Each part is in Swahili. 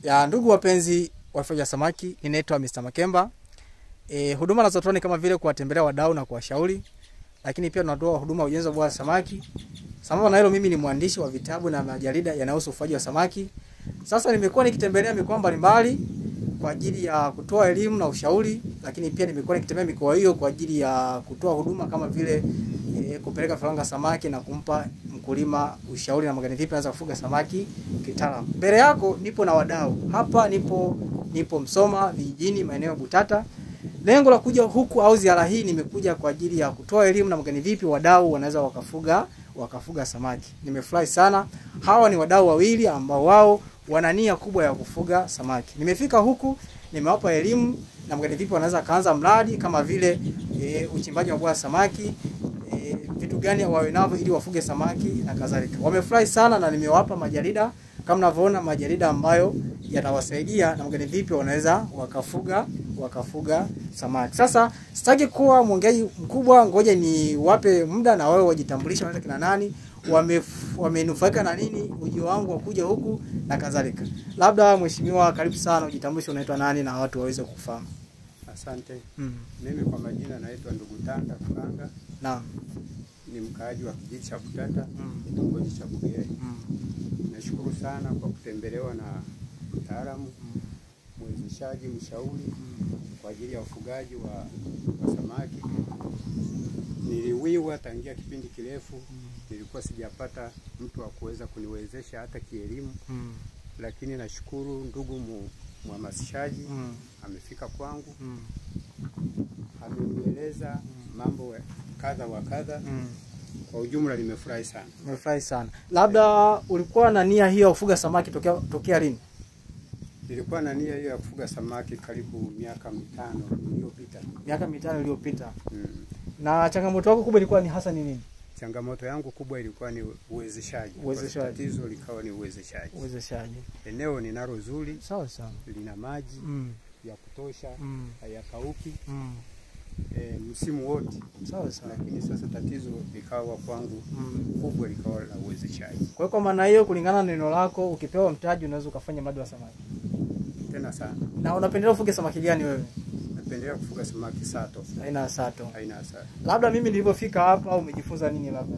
Ya ndugu wapenzi wafugaji samaki, ninaitwa Mr. Makemba. Huduma nazotoa ni kama vile kuwatembelea wadau na kuwashauri, lakini pia tunatoa huduma ujenzi wa samaki. Sambamba na hilo, mimi ni mwandishi wa vitabu na majarida yanayohusu ufugaji wa samaki. Sasa nimekuwa nikitembelea mikoa mbalimbali kwa ajili ya kutoa elimu na ushauri, lakini pia nimekuwa nikitembea mikoa hiyo kwa ajili ya kutoa huduma kama vile kupeleka vifaranga samaki na kumpa mkulima ushauri na magani vipi anaweza kufuga samaki kitaalamu. Mbele yako nipo na wadau. Hapa nipo Msoma vijijini, maeneo ya Butata. Lengo la kuja huku au ziara hii nimekuja kwa ajili ya kutoa elimu na magani vipi wadau wanaweza wakafuga samaki. Nimefurahi sana. Hawa ni wadau wawili ambao wao wana nia kubwa ya kufuga samaki. Nimefika huku, nimewapa elimu na magani vipi wanaweza kaanza mradi kama vile uchimbaji wa bwawa samaki, vitu gani wawe navyo ili wafuge samaki na kadhalika. Wamefurahi sana na nimewapa majarida kama mnavyoona, majarida ambayo yatawasaidia na magani vipi wanaweza wakafuga samaki. Sasa sitaki kuwa mwongeaji mkubwa, ngoja ni wape muda na wao wajitambulisha wale kina nani, wamenufaika na nini ujio wangu wa kuja huku na kadhalika. Labda mheshimiwa, karibu sana, ujitambulishe, unaitwa nani na watu waweze kufahamu. Asante. Mimi kwa majina naitwa Ndugu Tanda Furanga. Naam. Ni mkaaji wa kijiji cha Butata, kitongoji cha Bugere. Nashukuru sana kwa kutembelewa na mtaalamu, mwezeshaji, mshauri kwa ajili ya ufugaji wa samaki. Niliwiwa tangia kipindi kirefu, nilikuwa sijapata mtu wa kuweza kuniwezesha hata kielimu. Lakini nashukuru ndugu mhamasishaji amefika kwangu. Amenieleza mambo kadha wa kadha. Kwa ujumla nimefurahi sana. Nimefurahi sana. Labda ulikuwa na nia hiyo ya kufuga samaki tokea lini? Nilikuwa na nia hiyo ya kufuga samaki karibu miaka 5 iliyopita. Miaka 5 iliyopita. Na changamoto yako kubwa ilikuwa ni hasa ni nini? Changamoto yangu kubwa ilikuwa ni uwezeshaji. Tatizo likawa ni uwezeshaji. Eneo ninalo zuri, sawa sawa, lina maji ya kutosha, hayakauki msimu wote. Sawa sawa. Lakini sasa tatizo likawa kwangu kubwa, likawa la uwezeshaji. Kwa maana hiyo, kulingana na neno lako, ukipewa mtaji unaweza ukafanya mradi wa samaki. Tena sana. Na unapendelea kufuga samaki gani wewe? Napendelea kufuga samaki sato. Aina ya sato. Aina ya sato. Labda mimi nilipofika hapa umejifunza nini labda?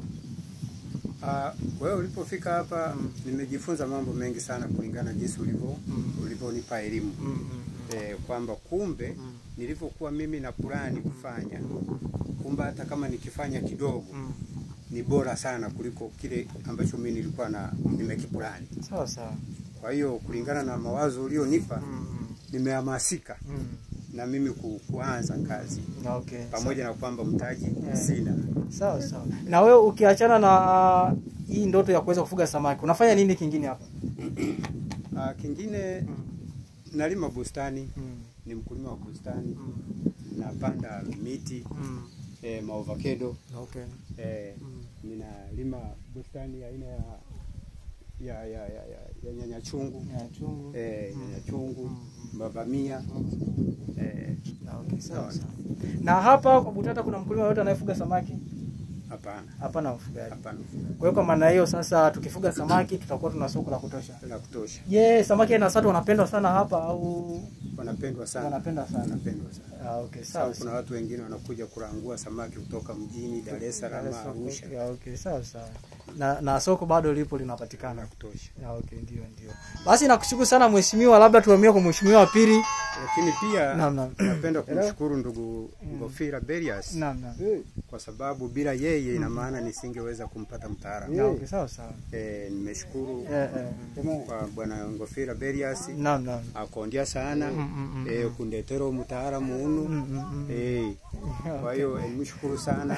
Wewe ulipofika hapa nimejifunza mambo mengi sana kulingana jinsi ulivyonipa elimu. Kwamba kumbe nilivyokuwa mimi na plani kufanya, kumbe hata kama nikifanya kidogo ni bora sana kuliko kile ambacho mimi nilikuwa nimekiplani. Sawa sawa. Kwa hiyo kulingana na mawazo ulionipa nimehamasika na mimi kuanza kazi. Okay. Pamoja na kwamba mtaji sina. Sawa sawa. Na wewe ukiachana na hii ndoto ya kuweza kufuga samaki, unafanya nini kingine hapa? Kingine nalima bustani. Ni mkulima wa bustani. Napanda miti, maovacado. Okay. Ninalima bustani ya aina ya nyanya chungu. Nyanya chungu, babamia. Okay, sawa sawa. Na hapa kwa Butata kuna mkulima yote anayefuga samaki? Hapana. Hapana mfugaji. Hapana. Kwa hiyo kwa maana hiyo sasa tukifuga samaki tutakuwa tuna soko la kutosha. La kutosha. Samaki na sato wanapendwa sana hapa au wanapendwa sana? Wanapendwa sana. Wanapendwa sana. Okay, sawa. Kuna watu wengine wanakuja kurangua samaki kutoka mjini Dar es Salaam, Arusha. Okay, sawa sawa. Na soko bado lipo linapatikana la kutosha. Okay, ndio. Basi nakushukuru sana mheshimiwa, labda tuhamie kwa mheshimiwa wa pili. Lakini pia napenda kumshukuru ndugu Ngofira Berias. Kwa sababu bila yeye ina maana nisingeweza kumpata mtaalamu. Okay, sawa sawa. Nimeshukuru kwa bwana Ngofira Berias. Akondia sana kundetero mtaalamu unu. Kwa hiyo nimshukuru sana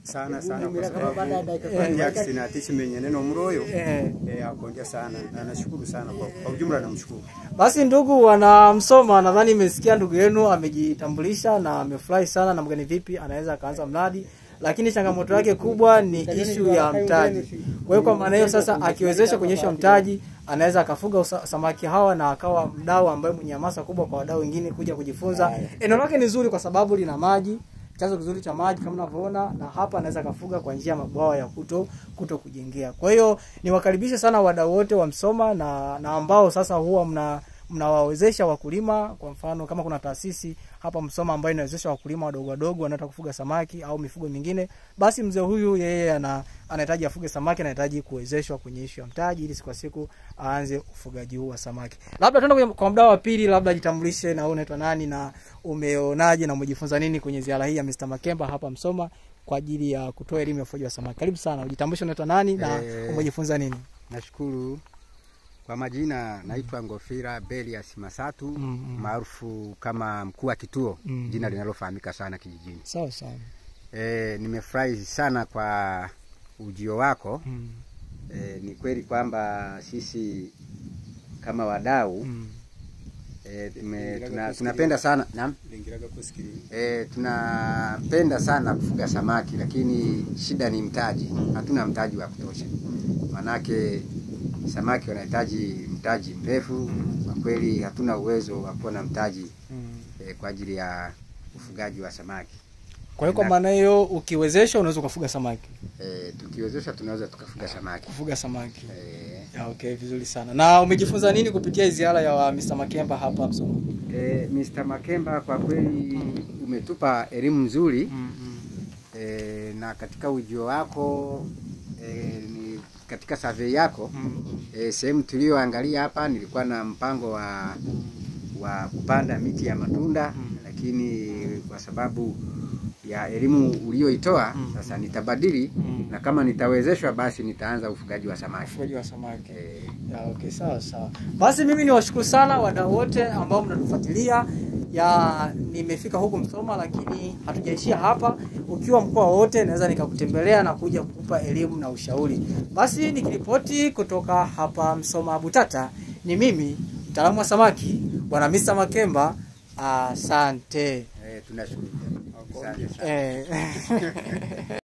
kwa sababu yake sinatishi menye neno mroyo. Akondia sana na nashukuru sana kwa ujumla, namshukuru. Basi ndugu wana Msoma, nadhani mmesikia ndugu yenu amejitambulisha na amefurahi sana na mgeni vipi anaweza kaanza mradi, lakini changamoto yake kubwa ni issue ya mtaji. Kwa hiyo kwa maana hiyo sasa akiwezesha kuonyesha mtaji anaweza akafuga samaki hawa na akawa mdau ambaye mwenye hamasa kubwa kwa wadau wengine kuja kujifunza. Eneo lake ni zuri kwa sababu lina maji, chanzo kizuri cha maji kama unavyoona, na hapa anaweza kafuga kwa njia mabwawa ya kuto kujengea. Kwa hiyo niwakaribishe sana wadau wote wa Msoma na ambao sasa huwa mnawawezesha wakulima. Kwa mfano kama kuna taasisi hapa Msoma ambayo inawezesha wakulima wadogo wadogo wanataka kufuga samaki au mifugo mingine, basi mzee huyu yeye anahitaji afuge samaki, anahitaji kuwezeshwa kwenye issue ya mtaji ili siku siku aanze ufugaji huu wa samaki. Labda tuende kwa mdau wa pili, labda jitambulishe na unaitwa nani na umeonaje na umejifunza nini kwenye ziara hii ya Mr. Makemba hapa Msoma kwa ajili ya kutoa elimu ya ufugaji wa samaki. Karibu sana, ujitambulishe unaitwa nani na umejifunza nini? Nashukuru. Kwa majina naitwa Ngofira Berias Masatu, maarufu kama mkuu wa kituo, jina linalofahamika sana kijijini. Sawa sana. Nimefurahi sana kwa ujio wako. Ni kweli kwamba sisi kama wadau tunapenda sana tunapenda sana kufuga samaki, lakini shida ni mtaji. Hatuna mtaji wa kutosha. Manake samaki wanahitaji mtaji mrefu. Kwa kweli hatuna uwezo wa kuwa na mtaji kwa ajili ya ufugaji wa samaki. Kwa hiyo kwa maana hiyo ukiwezesha unaweza kufuga samaki. Tukiwezesha tunaweza tukafuga samaki. Kufuga samaki. Okay, vizuri sana. Na umejifunza nini kupitia ziara ya Mr. Makemba hapa Msoma? Mr. Makemba kwa kweli umetupa elimu nzuri. Na katika ujio wako katika survey yako sehemu tulioangalia hapa nilikuwa na mpango wa kupanda miti ya matunda, lakini kwa sababu ya elimu ulioitoa sasa nitabadili, na kama nitawezeshwa basi nitaanza ufugaji wa samaki. Ufugaji wa samaki. Okay, sawa sawa. Basi mimi niwashukuru sana wadau wote ambao mnatufuatilia. Nimefika huku Msoma, lakini hatujaishia hapa. Ukiwa mkoa wote naweza nikakutembelea na kuja kukupa elimu na ushauri. Basi nikiripoti kutoka hapa Msoma Butata, ni mimi mtaalamu wa samaki Bwana Mr. Makemba. Asante. Tunashukuru. Asante.